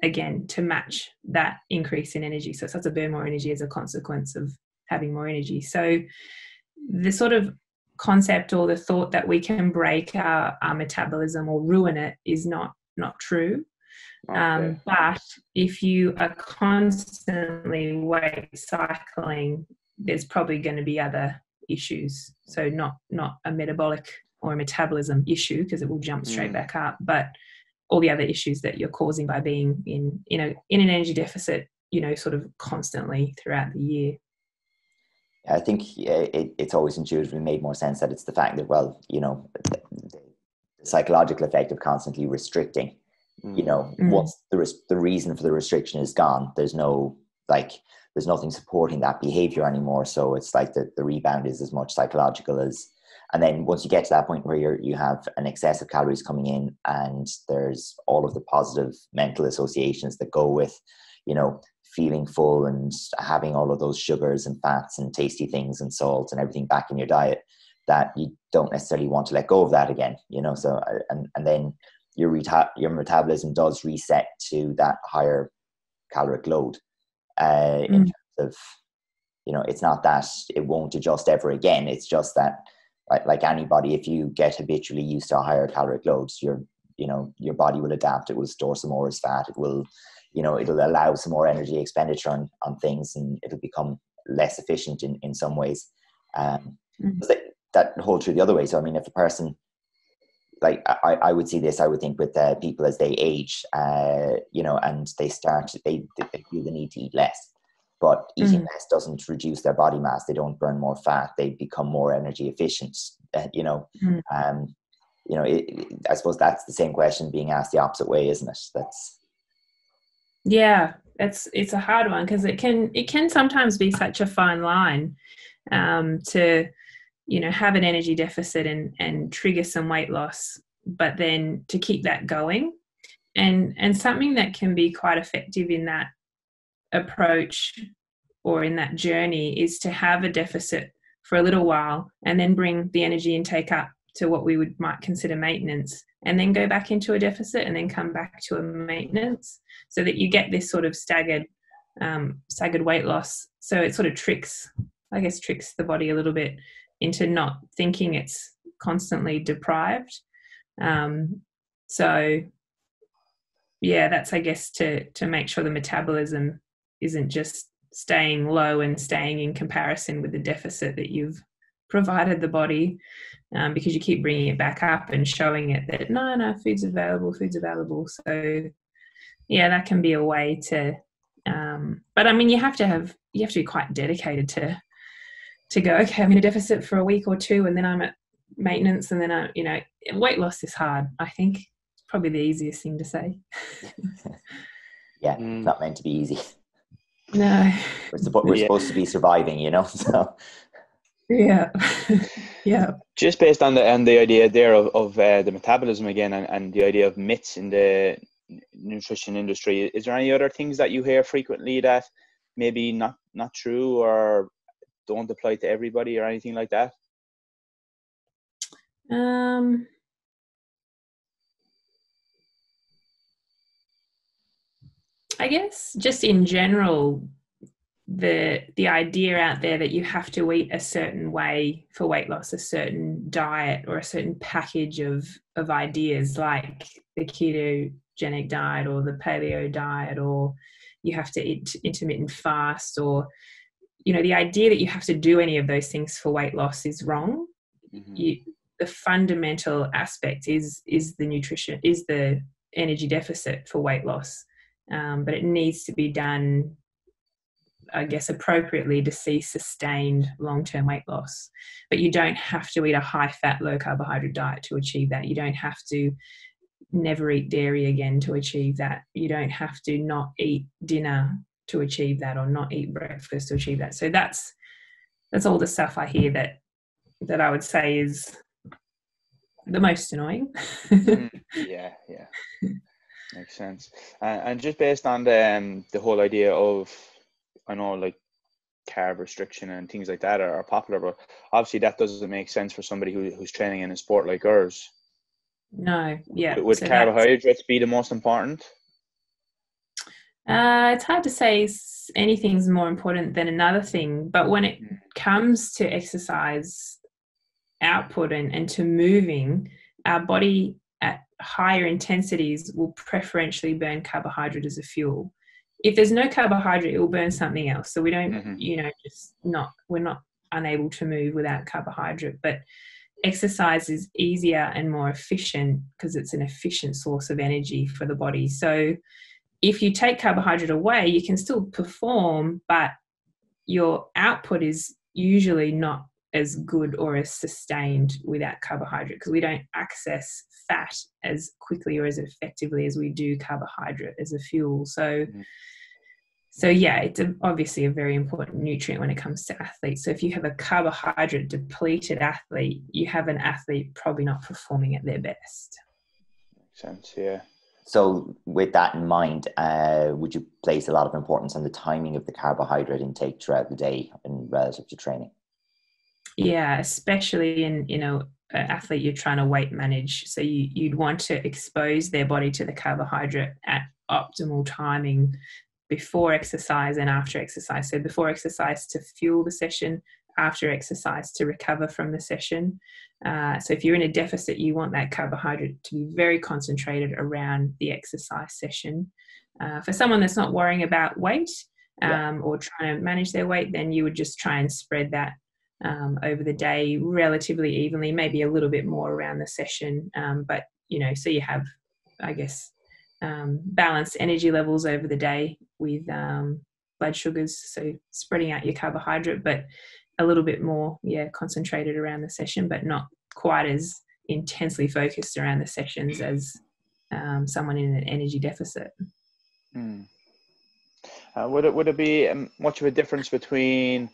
again to match that increase in energy. So it starts to burn more energy as a consequence of having more energy. So the sort of concept or the thought that we can break our metabolism or ruin it is not true. Okay. But if you are constantly weight cycling, there's probably going to be other issues. So not a metabolic or a metabolism issue, because it will jump straight back up, but all the other issues that you're causing by being in an energy deficit, you know, sort of constantly throughout the year. I think it's always intuitively made more sense that it's the fact that, well, you know, the psychological effect of constantly restricting, you know, once the reason for the restriction is gone, there's nothing supporting that behavior anymore. So it's like the rebound is as much psychological as, and then once you get to that point where you have an excess of calories coming in, and there's all of the positive mental associations that go with, you know, feeling full and having all of those sugars and fats and tasty things and salt and everything back in your diet, that you don't necessarily want to let go of that again, you know. So and then your metabolism does reset to that higher caloric load in terms of, you know, it's not that it won't adjust ever again. It's just that, like anybody, if you get habitually used to a higher caloric loads, your body will adapt. It will store some more as fat. It will, you know, it'll allow some more energy expenditure on things, and it'll become less efficient in some ways. That holds true the other way. So, I mean, if a person like I would see this, I would think with people as they age, you know, and they feel the need to eat less. But eating less doesn't reduce their body mass. They don't burn more fat. They become more energy efficient. You know, you know, I suppose that's the same question being asked the opposite way, isn't it? It's a hard one, because it can sometimes be such a fine line to, you know, have an energy deficit and trigger some weight loss, but then to keep that going, and something that can be quite effective in that approach or in that journey is to have a deficit for a little while and then bring the energy intake up to what we might consider maintenance, and then go back into a deficit and then come back to a maintenance, so that you get this sort of staggered weight loss. So it sort of tricks the body a little bit into not thinking it's constantly deprived. So yeah, that's, I guess, to make sure the metabolism isn't just staying low and staying in comparison with the deficit that you've provided the body, because you keep bringing it back up and showing it that no, food's available. So yeah, that can be a way to, but I mean, you have to be quite dedicated to go, okay, I'm in a deficit for a week or two, and then I'm at maintenance, and then you know, weight loss is hard. I think it's probably the easiest thing to say. Yeah, it's not meant to be easy. No, we're supposed to be surviving, you know. So yeah. Just based on the idea there of the metabolism again, and the idea of myths in the nutrition industry, is there any other things that you hear frequently that maybe not true or don't apply to everybody or anything like that? I guess just in general, the idea out there that you have to eat a certain way for weight loss, a certain diet or a certain package of ideas, like the ketogenic diet or the paleo diet, or you have to eat intermittent fast, or, you know, the idea that you have to do any of those things for weight loss is wrong. The fundamental aspect is the nutrition, is the energy deficit for weight loss, but it needs to be done, I guess, appropriately to see sustained long-term weight loss. But you don't have to eat a high-fat, low-carbohydrate diet to achieve that. You don't have to never eat dairy again to achieve that. You don't have to not eat dinner to achieve that, or not eat breakfast to achieve that. So that's all the stuff I hear that I would say is the most annoying. Yeah. Makes sense. And just based on the whole idea of, I know, like, carb restriction and things like that are popular, but obviously that doesn't make sense for somebody who's training in a sport like ours. No, yeah. Would carbohydrates be the most important? It's hard to say anything's more important than another thing, but when it comes to exercise output and to moving, our body at higher intensities will preferentially burn carbohydrate as a fuel. If there's no carbohydrate, it will burn something else. So we don't, you know, we're not unable to move without carbohydrate. But exercise is easier and more efficient because it's an efficient source of energy for the body. So if you take carbohydrate away, you can still perform, but your output is usually not as good or as sustained without carbohydrate, because we don't access fat as quickly or as effectively as we do carbohydrate as a fuel. So yeah, it's obviously a very important nutrient when it comes to athletes. So if you have a carbohydrate depleted athlete, you have an athlete probably not performing at their best. Makes sense, yeah. So with that in mind, would you place a lot of importance on the timing of the carbohydrate intake throughout the day in relative to training? Yeah, especially in, you know, an athlete you're trying to weight manage. So you'd want to expose their body to the carbohydrate at optimal timing before exercise and after exercise. So before exercise to fuel the session, after exercise to recover from the session. So if you're in a deficit, you want that carbohydrate to be very concentrated around the exercise session. For someone that's not worrying about weight or trying to manage their weight, then you would just try and spread that over the day relatively evenly, maybe a little bit more around the session. But, so you have, I guess, balanced energy levels over the day with blood sugars. So spreading out your carbohydrate, but a little bit more, concentrated around the session, but not quite as intensely focused around the sessions as someone in an energy deficit. Would it be much of a difference between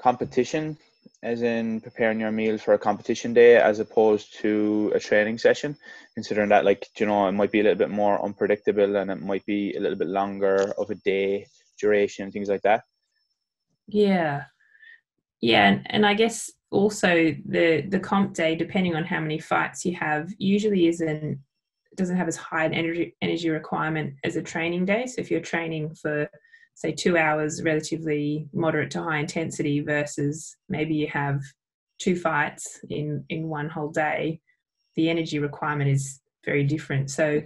competition, as in preparing your meals for a competition day, as opposed to a training session, considering that, like, it might be a little bit more unpredictable and it might be a little bit longer of a day duration, things like that? And I guess also the comp day, depending on how many fights you have, usually doesn't have as high an energy requirement as a training day. So if you're training for, say, 2 hours, relatively moderate to high intensity, versus maybe you have 2 fights in one whole day, the energy requirement is very different. So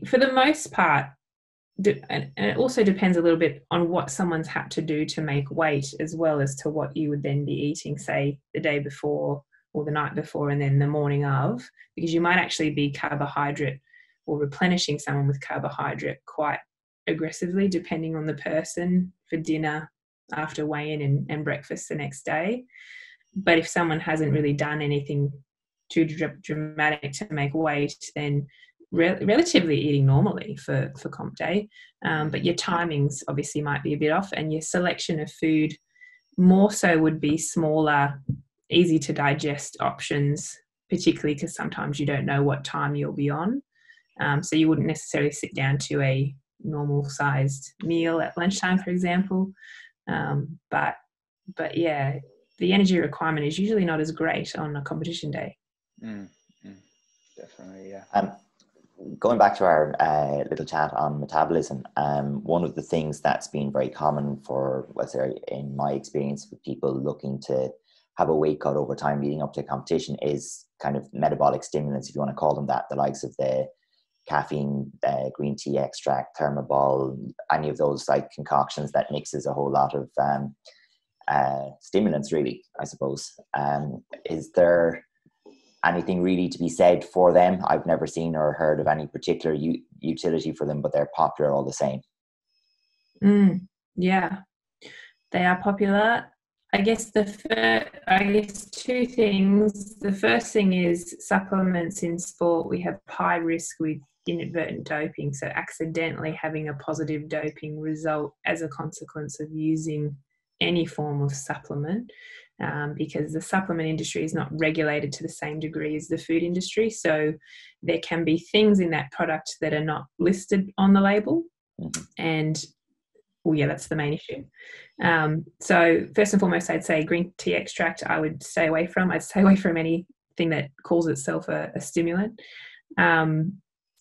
for the most part, and it also depends a little bit on what someone's had to do to make weight, as well as to what you would then be eating, say, the day before or the night before and then the morning of, because you might actually be carbohydrate or replenishing someone with carbohydrate quite aggressively, depending on the person, for dinner, after weigh-in and breakfast the next day. But if someone hasn't really done anything too dramatic to make weight, then relatively eating normally for comp day, but your timings obviously might be a bit off, and your selection of food more so would be smaller, easy to digest options, particularly because sometimes you don't know what time you'll be on, so you wouldn't necessarily sit down to a normal sized meal at lunchtime, for example, but yeah, the energy requirement is usually not as great on a competition day. Definitely, yeah. Going back to our little chat on metabolism, one of the things that's been very common for, let's say, in my experience with people looking to have a weight cut over time leading up to a competition, is kind of metabolic stimulants, if you want to call them that, the likes of the caffeine, green tea extract, thermobol, any of those like concoctions that mixes a whole lot of stimulants, really, I suppose. Is there anything really to be said for them? I've never seen or heard of any particular utility for them, but they're popular all the same. Yeah, they are popular. I guess two things. The first thing is supplements in sport. We have high risk with inadvertent doping, so accidentally having a positive doping result as a consequence of using any form of supplement, because the supplement industry is not regulated to the same degree as the food industry. So there can be things in that product that are not listed on the label. And that's the main issue. So first and foremost, I'd say green tea extract I would stay away from. I'd stay away from anything that calls itself a stimulant.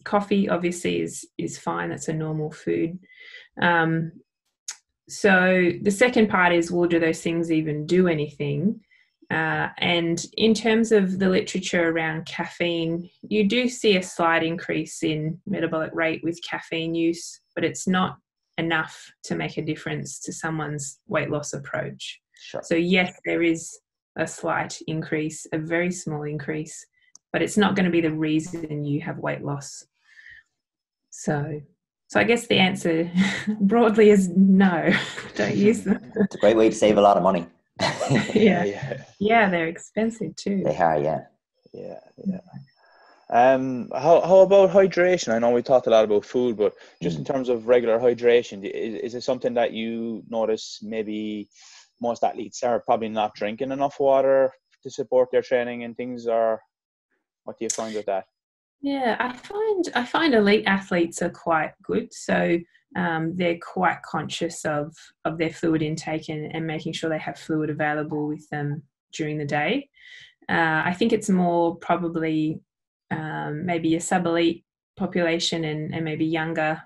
Coffee obviously is fine. That's a normal food. So the second part is, well, do those things even do anything? And in terms of the literature around caffeine, you do see a slight increase in metabolic rate with caffeine use, but it's not enough to make a difference to someone's weight loss approach. Sure. So yes, there is a slight increase, a very small increase, but it's not going to be the reason you have weight loss. So I guess the answer broadly is no, don't use them. It's a great way to save a lot of money. Yeah, they're expensive too. They are, yeah. How about hydration? I know we talked a lot about food, but just in terms of regular hydration, is it something that you notice maybe most athletes are probably not drinking enough water to support their training and things, or what do you find with that? Yeah, I find elite athletes are quite good. So they're quite conscious of their fluid intake and making sure they have fluid available with them during the day. I think it's more probably maybe a sub-elite population and maybe younger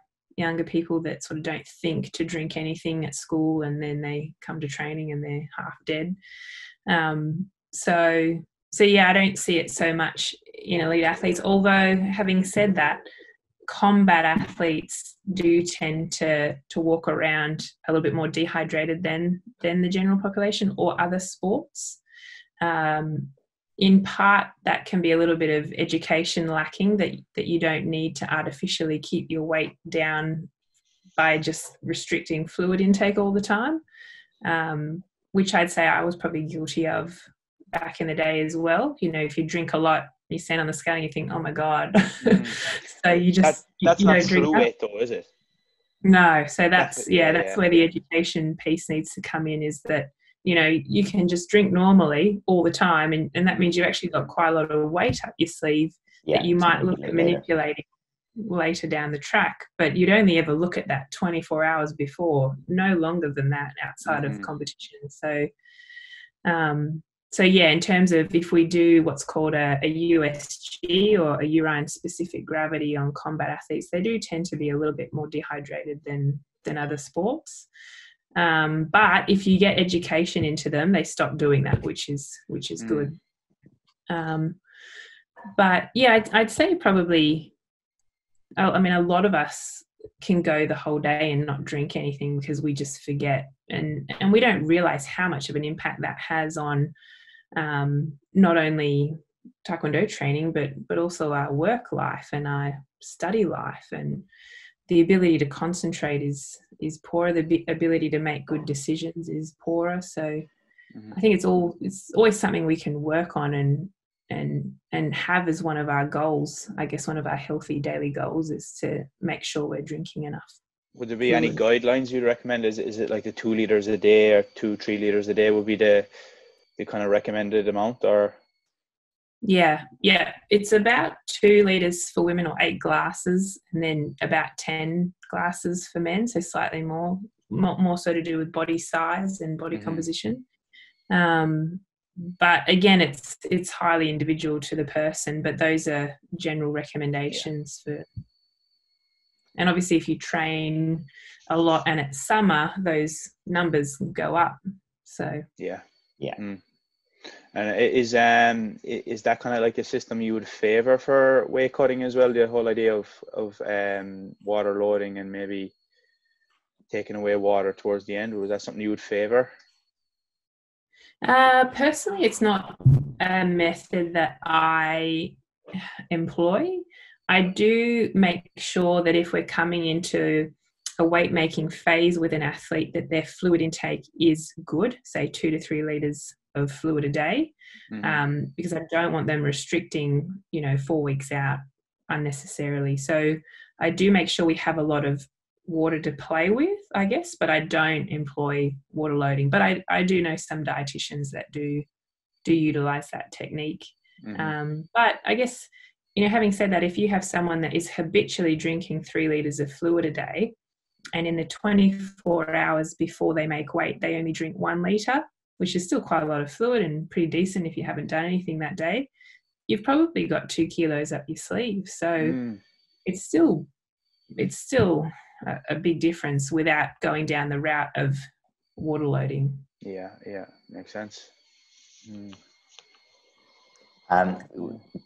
people that sort of don't think to drink anything at school, and then they come to training and they're half dead. So yeah, I don't see it so much in elite athletes. Although, having said that, combat athletes do tend to walk around a little bit more dehydrated than the general population or other sports. In part, that can be a little bit of education lacking, that you don't need to artificially keep your weight down by just restricting fluid intake all the time, which I'd say I was probably guilty of back in the day as well. You know, if you drink a lot, you stand on the scale and you think, oh my God. So you just, that's you not don't drink true that. weight though, is it? No. So that's yeah. where the education piece needs to come in, is that, you know, you can just drink normally all the time. And that means you actually got quite a lot of weight up your sleeve that you might look at manipulating later down the track, but you'd only ever look at that 24 hours before, no longer than that outside of competition. So yeah, in terms of if we do what's called a USG, or a urine specific gravity, on combat athletes, they do tend to be a little bit more dehydrated than other sports. But if you get education into them, they stop doing that, which is good. But yeah, I'd say probably, I mean, a lot of us can go the whole day and not drink anything because we just forget, and we don't realize how much of an impact that has on not only Taekwondo training, but also our work life and our study life, and the ability to concentrate is poorer. The ability to make good decisions is poorer. So I think it's always something we can work on and have as one of our goals. I guess one of our healthy daily goals is to make sure we're drinking enough. Would there be any guidelines you'd recommend? Is it like the 2 liters a day or 2-3 liters a day would be the kind of recommended amount? Or yeah, it's about 2 liters for women, or 8 glasses, and then about 10 glasses for men, so slightly more so to do with body size and body composition. But again, it's highly individual to the person, but those are general recommendations for. And obviously if you train a lot and it's summer, those numbers go up. So And is that kind of like a system you would favor for weight cutting as well? The whole idea of water loading and maybe taking away water towards the end, was that something you would favor? Personally, it's not a method that I employ. I do make sure that if we're coming into a weight making phase with an athlete, that their fluid intake is good, say 2 to 3 liters of fluid a day, because I don't want them restricting, 4 weeks out unnecessarily. So I do make sure we have a lot of water to play with, I guess, but I don't employ water loading. But I do know some dietitians that do utilize that technique. But I guess, having said that, if you have someone that is habitually drinking 3 liters of fluid a day, and in the 24 hours before they make weight, they only drink 1 liter, which is still quite a lot of fluid and pretty decent if you haven't done anything that day, you've probably got 2 kilos up your sleeve. So it's still a big difference without going down the route of water loading. Yeah, makes sense.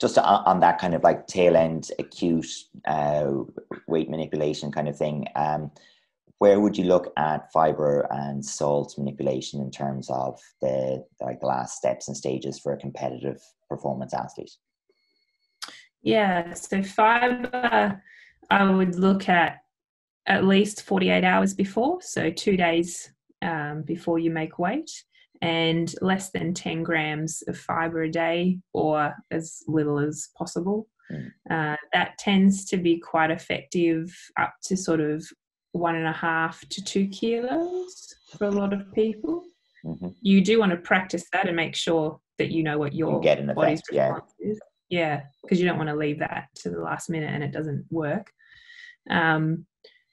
Just on that kind of like tail end acute weight manipulation kind of thing, where would you look at fiber and salt manipulation in terms of the last steps and stages for a competitive performance athlete? Yeah, so fiber, I would look at least 48 hours before, so 2 days before you make weight, and less than 10 grams of fiber a day, or as little as possible. That tends to be quite effective up to sort of 1.5 to 2 kilos for a lot of people. You do want to practice that and make sure that you know what your body's response is. Yeah, because you don't want to leave that to the last minute and it doesn't work.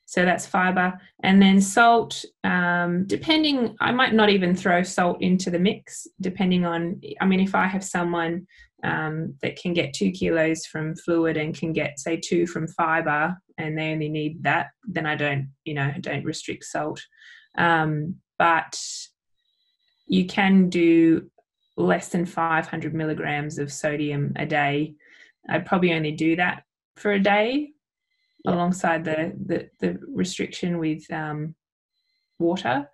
So that's fiber. And then salt, depending, I might not even throw salt into the mix, depending on, if I have someone that can get 2 kilos from fluid and can get, say, 2 from fiber, and they only need that, then I don't restrict salt. But you can do less than 500 milligrams of sodium a day. I'd probably only do that for a day. alongside the restriction with water.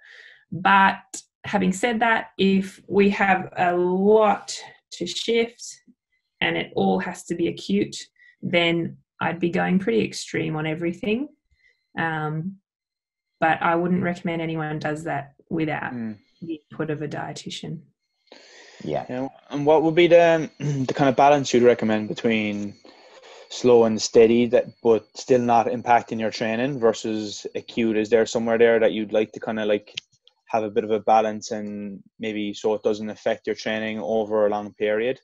But having said that, if we have a lot to shift and it all has to be acute, then I'd be going pretty extreme on everything. But I wouldn't recommend anyone does that without the input of a dietitian. Yeah. And what would be the kind of balance you'd recommend between slow and steady, but still not impacting your training, versus acute? Is there somewhere there that you'd like to kind of like have a bit of a balance, and maybe so it doesn't affect your training over a long period,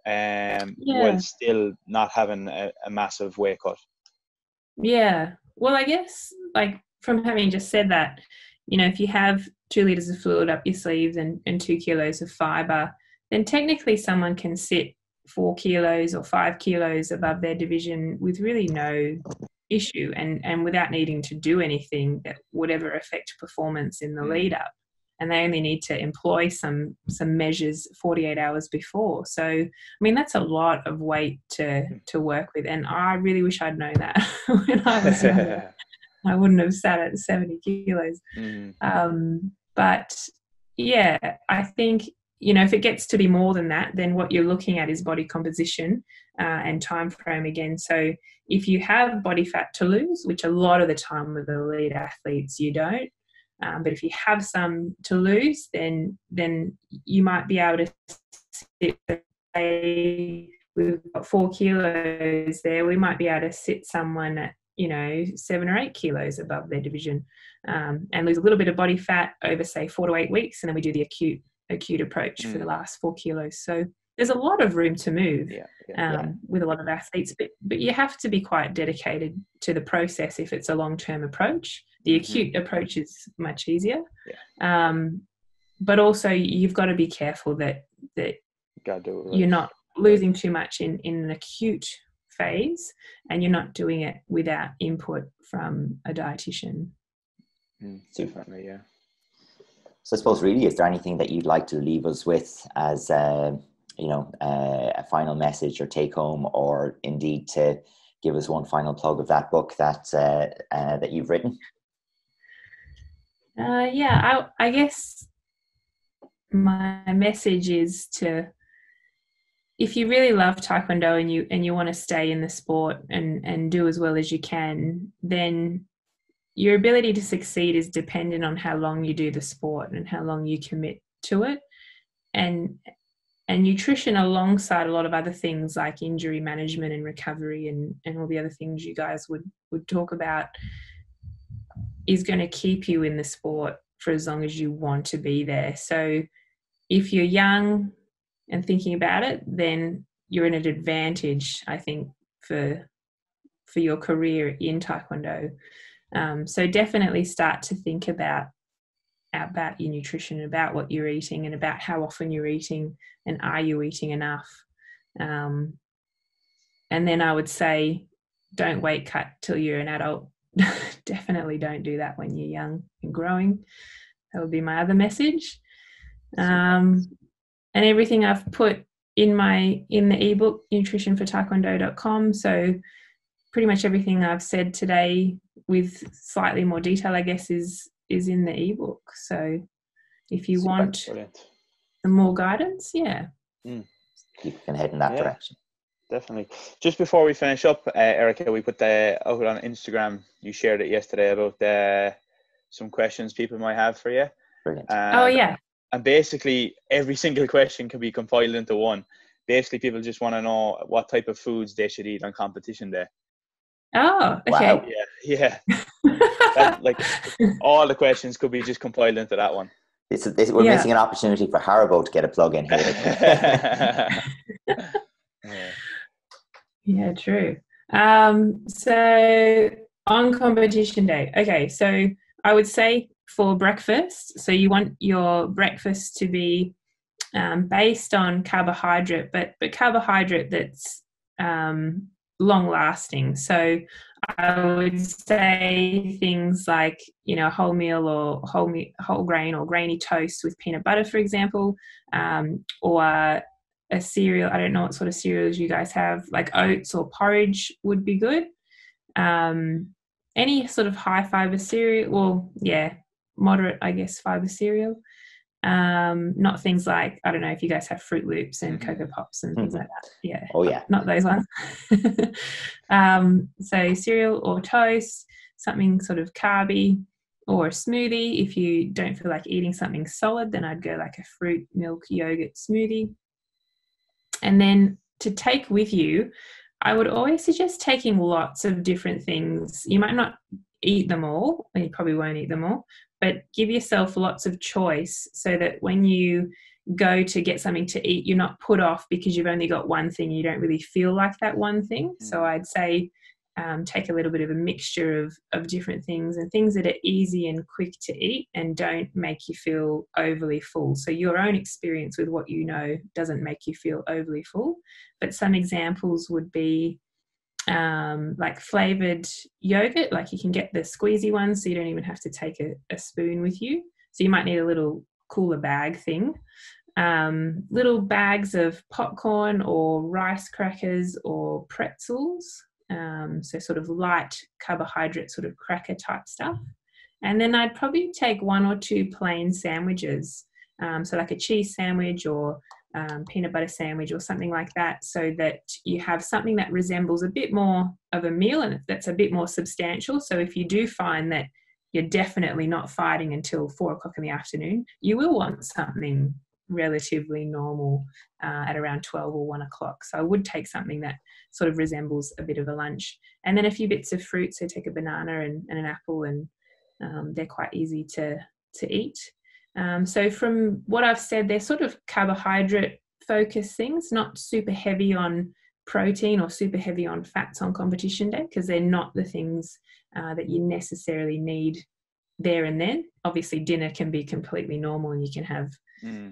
while still not having a massive weight cut? Yeah. Well, I guess, like, from having just said that, if you have 2 liters of fluid up your sleeves and 2 kilos of fiber, then technically someone can sit 4 kilos or 5 kilos above their division with really no issue, and without needing to do anything that would ever affect performance in the lead up. And they only need to employ some measures 48 hours before. So, I mean, that's a lot of weight to work with. And I really wish I'd known that when I was younger. I wouldn't have sat at 70 kilos. But yeah, I think, if it gets to be more than that, then what you're looking at is body composition and time frame again. So if you have body fat to lose, which a lot of the time with elite athletes you don't, but if you have some to lose, then you might be able to sit, say, we've got 4 kilos there, we might be able to sit someone at 7 or 8 kilos above their division, and lose a little bit of body fat over, say, 4 to 8 weeks, and then we do the acute approach for the last 4 kilos. So there's a lot of room to move with a lot of athletes, but you have to be quite dedicated to the process if it's a long-term approach. The acute approach is much easier, but also you've got to be careful that you're not losing too much in an acute phase, and you're not doing it without input from a dietitian. Definitely, yeah. So I suppose, really, is there anything that you'd like to leave us with as a final message or take home, or indeed to give us one final plug of that book that you've written? I guess my message is to, if you really love Taekwondo and you want to stay in the sport and do as well as you can, then your ability to succeed is dependent on how long you do the sport and how long you commit to it. And nutrition, alongside a lot of other things like injury management and recovery and all the other things you guys would talk about, is going to keep you in the sport for as long as you want to be there. So if you're young and thinking about it, then you're in an advantage, I think, for your career in Taekwondo. So definitely start to think about your nutrition, about what you're eating, and about how often you're eating, and are you eating enough? And then I would say, don't weight cut till you're an adult. Definitely don't do that when you're young and growing. That would be my other message. And everything I've put in the ebook, nutritionfortaekwondo.com. So pretty much everything I've said today, with slightly more detail, I guess, is in the ebook. So if you want some more guidance, you can head in that direction. Definitely. Just before we finish up, Erica, we put out on Instagram, you shared it yesterday, about some questions people might have for you. Brilliant. And basically every single question can be compiled into one. Basically, people just want to know what type of foods they should eat on competition day. Oh, okay. Wow. Yeah. All the questions could be just compiled into that one. We're missing an opportunity for Haribo to get a plug in here. Yeah, true. So on competition day, okay, so I would say for breakfast, so you want your breakfast to be based on carbohydrate, but carbohydrate that's long lasting. So I would say things like, wholemeal or whole grain or grainy toast with peanut butter, for example, or a cereal. I don't know what sort of cereals you guys have, like oats or porridge would be good. Any sort of high fiber cereal, well, yeah, moderate, I guess, fiber cereal. Not things like, I don't know if you guys have Fruit Loops and Cocoa Pops and things like that. Yeah. Oh yeah. Not those ones. So cereal or toast, something sort of carby, or a smoothie. If you don't feel like eating something solid, then I'd go like a fruit, milk, yogurt smoothie. And then to take with you, I would always suggest taking lots of different things. You might not eat them all, and you probably won't eat them all, but give yourself lots of choice so that when you go to get something to eat, you're not put off because you've only got one thing. You don't really feel like that one thing. So I'd say take a little bit of a mixture of different things, and things that are easy and quick to eat and don't make you feel overly full. So your own experience with what you know doesn't make you feel overly full. But some examples would be like flavored yogurt, like you can get the squeezy ones, so you don't even have to take a spoon with you. So you might need a little cooler bag thing. Little bags of popcorn or rice crackers or pretzels. So sort of light carbohydrate sort of cracker type stuff. And then I'd probably take 1 or 2 plain sandwiches. So like a cheese sandwich or peanut butter sandwich or something like that, so that you have something that resembles a bit more of a meal and that's a bit more substantial. So if you do find that you're definitely not fighting until 4 o'clock in the afternoon, you will want something relatively normal at around 12 or 1 o'clock. So I would take something that sort of resembles a bit of a lunch, and then a few bits of fruit. So take a banana and an apple, and they're quite easy to eat. So from what I've said, they're sort of carbohydrate focused things, not super heavy on protein or super heavy on fats on competition day, because they're not the things that you necessarily need there and then. Obviously dinner can be completely normal and you can have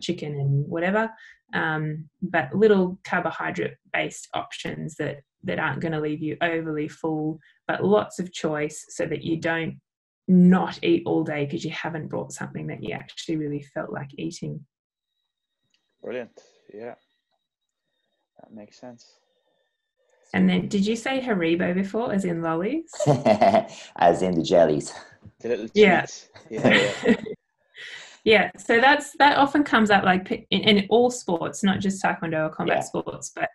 chicken and whatever, but little carbohydrate based options that aren't going to leave you overly full, but lots of choice so that you don't not eat all day because you haven't brought something that you actually really felt like eating. Brilliant. Yeah, that makes sense. And then, did you say Haribo before, as in lollies? As in the jellies. The little treats. Yeah. Yeah, so that often comes up like in all sports, not just Taekwondo or combat sports, but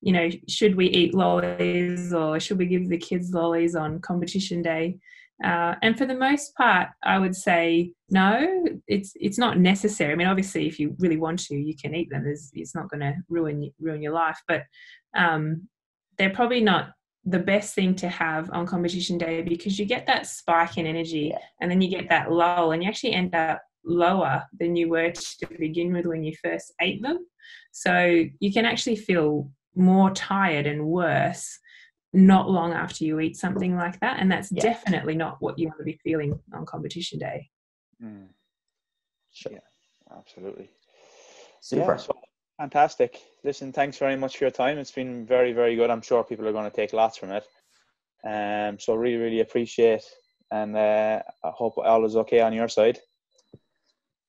you know, should we eat lollies or should we give the kids lollies on competition day? And for the most part, I would say no, it's not necessary. I mean, obviously, if you really want to, you can eat them. It's not going to ruin your life, but they're probably not the best thing to have on competition day, because you get that spike in energy and then you get that lull, and you actually end up lower than you were to begin with when you first ate them. So you can actually feel more tired and worse not long after you eat something like that, and that's definitely not what you want to be feeling on competition day. Sure. Yeah, absolutely. Super. Yeah, so fantastic. Listen, thanks very much for your time. It's been very, very good. I'm sure people are going to take lots from it. So really, really appreciate, and I hope all is okay on your side.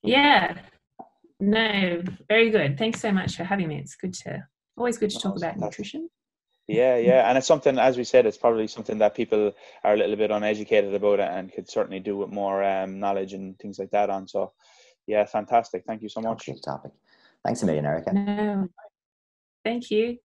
Yeah. No, very good. Thanks so much for having me. It's always good to talk about nutrition. Yeah. And it's something, as we said, it's probably something that people are a little bit uneducated about and could certainly do with more knowledge and things like that on. So, yeah, fantastic. Thank you so much. Topic. Thanks a million, Erica. No, thank you.